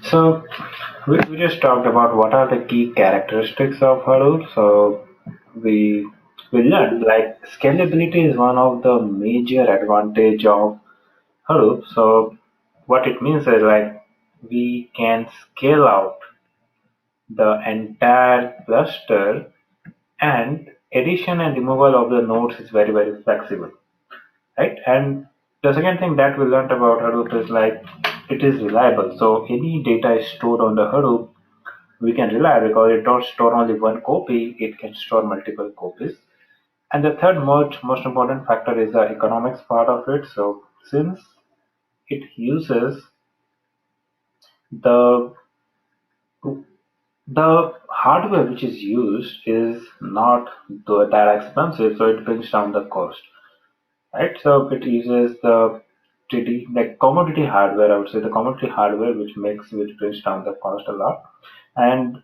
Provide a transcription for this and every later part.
So we just talked about what are the key characteristics of Hadoop. So we we learned like scalability is one of the major advantage of Hadoop. So what it means is like we can scale out the entire cluster, and addition and removal of the nodes is very flexible, right? And the second thing that we learned about Hadoop is like it is reliable. So any data is stored on the Hadoop, we can rely because it don't store only one copy, it can store multiple copies. And the third most important factor is the economics part of it. So since it uses the the hardware which is used is not that expensive, so it brings down the cost, right? So it uses the like commodity hardware, I would say the commodity hardware which brings down the cost a lot. And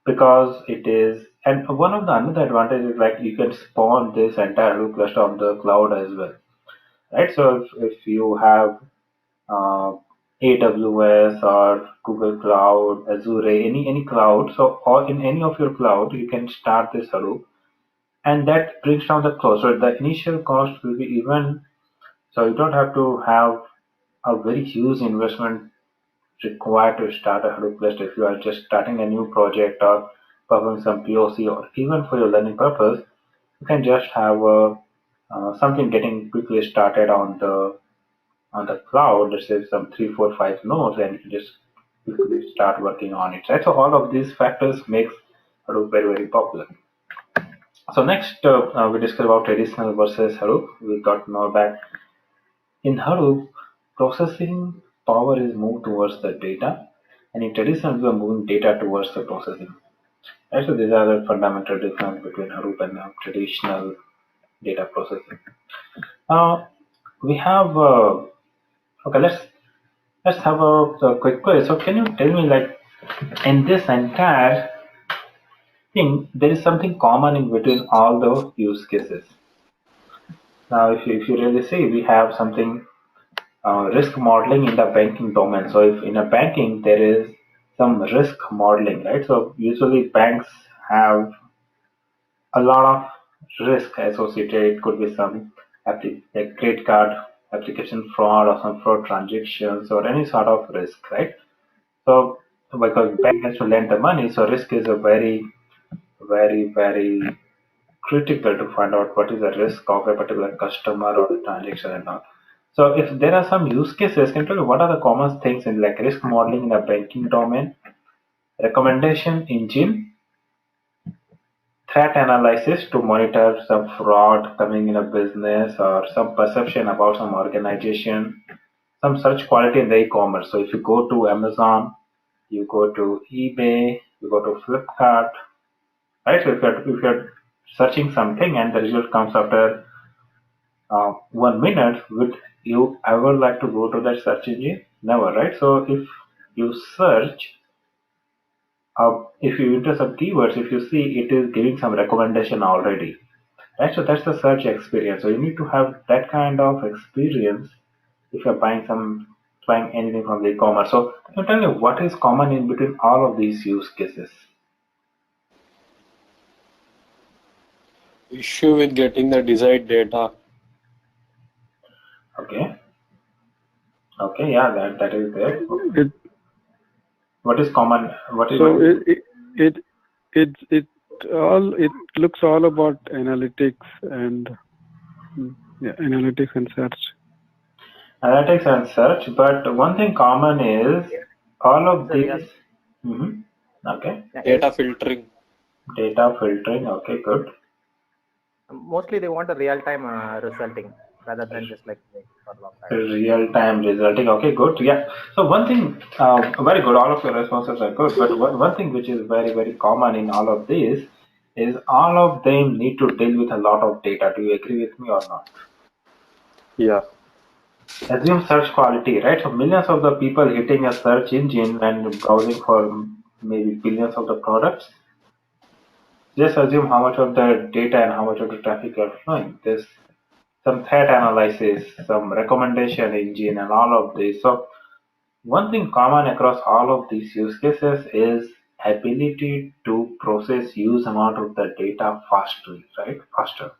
because it is, and one of the another advantage is like you can spawn this entire Hadoop cluster on the cloud as well, right? So if you have uh, AWS or Google Cloud, Azure, any cloud, so or in any of your cloud, you can start this Hadoop, and that brings down the cost. So the initial cost will be even, so you don't have to have a very huge investment required to start a Hadoop cluster. If you are just starting a new project or performing some POC or even for your learning purpose, you can just have something getting quickly started on the cloud. Let's say some three, four, five nodes, and you just quickly start working on it. Right. So all of these factors makes Hadoop very popular. So next we discuss about traditional versus Hadoop. We got to know that in Hadoop, processing power is moved towards the data, and in traditional, we are moving data towards the processing. Right, so these are the fundamental difference between Hadoop and traditional data processing. Now we have okay. Let's have a quick quiz. So can you tell me like in this entire thing, there is something common in between all the use cases. Now, if you really see, we have something risk modeling in the banking domain. So if in a banking there is some risk modeling, right? So usually banks have a lot of risk associated. It could be some like credit card application fraud or some fraud transactions or any sort of risk, right? So because bank has to lend the money, so risk is a very critical to find out what is the risk of a particular customer or transaction and all. So if there are some use cases, can you tell me what are the common things in like risk modeling in the banking domain, recommendation engine, threat analysis to monitor some fraud coming in a business or some perception about some organization, some search quality in the e-commerce. So if you go to Amazon, you go to eBay, you go to Flipkart, right? So if you're searching something and the result comes after 1 minute, would you ever like to go to that search engine? Never, right? So if you search, if you enter some keywords, if you see it is giving some recommendation already, right? So that's the search experience. So you need to have that kind of experience if you're buying anything from the e-commerce. So can you tell me what is common in between all of these use cases? Issue with getting the desired data. Okay. Okay, yeah, that is there. It, What is common? so it it looks all about analytics and yeah, analytics and search. analytics and search? But one thing common is all of So yes, these. Mhm. Okay, yeah, Data filtering. data filtering. Okay, good. mostly they want a real-time resulting rather than just like wait for a long time. Real-time resulting. Okay, good. Yeah. So one thing, very good. All of your responses are good. But one thing which is very common in all of these is all of them need to deal with a lot of data. Do you agree with me or not? Yeah. Assume search quality, right? So millions of the people hitting a search engine and browsing for maybe billions of the products. Just assume how much of the data and how much of the traffic are flowing. There's some threat analysis, some recommendation engine, and all of this. So One thing common across all of these use cases is ability to process huge amount of the data fastly, right? Faster,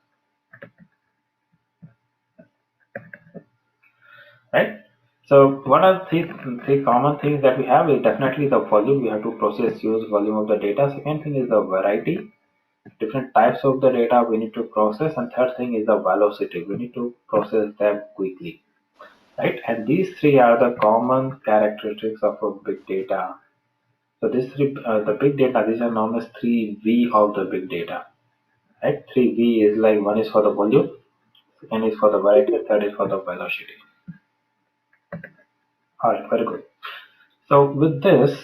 right? So what are three common things that we have is definitely the volume. We have to process huge volume of the data. Second thing is the variety, different types of the data we need to process, and third thing is the velocity. We need to process them quickly, right? And these three are the common characteristics of a big data. So these three, the big data, these are known as 3V of the big data, right? 3V is like one is for the volume, second is for the variety, third is for the velocity. All right, very good. So with this,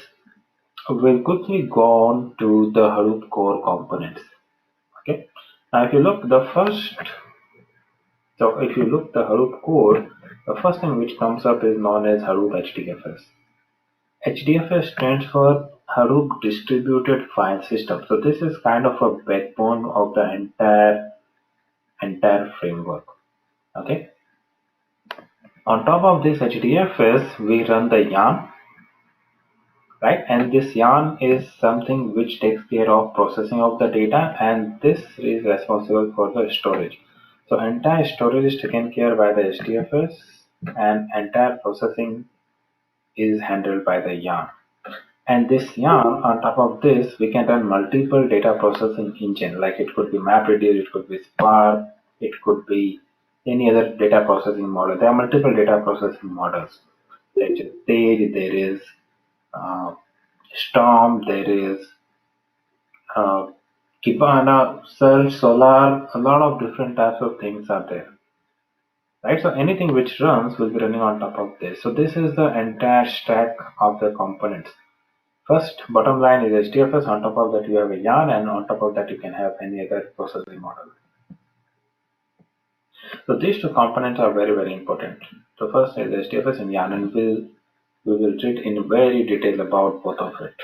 we'll quickly go on to the Hadoop core components. Okay. Now, if you look the Hadoop core, the first thing which comes up is known as Hadoop HDFS. HDFS stands for Hadoop Distributed File System. So this is kind of a backbone of the entire framework. Okay. On top of this HDFS, we run the yarn, right? And this yarn is something which takes care of processing of the data, and this is responsible for the storage. So entire storage is taken care by the HDFS, and entire processing is handled by the yarn. And this yarn, on top of this, we can run multiple data processing engine, like it could be MapReduce, it could be Spark, it could be any other data processing model. There are multiple data processing models. There is Sage, there is uh, Storm, there is uh, Kibana, Search, Solar, a lot of different types of things are there. Right, so anything which runs will be running on top of this. So this is the entire stack of the components. First, bottom line is HDFS. On top of that, you have a yarn, and on top of that, you can have any other processing model. So these two components are very, very important. So first is HDFS and yarn, and we will treat in very detail about both of it.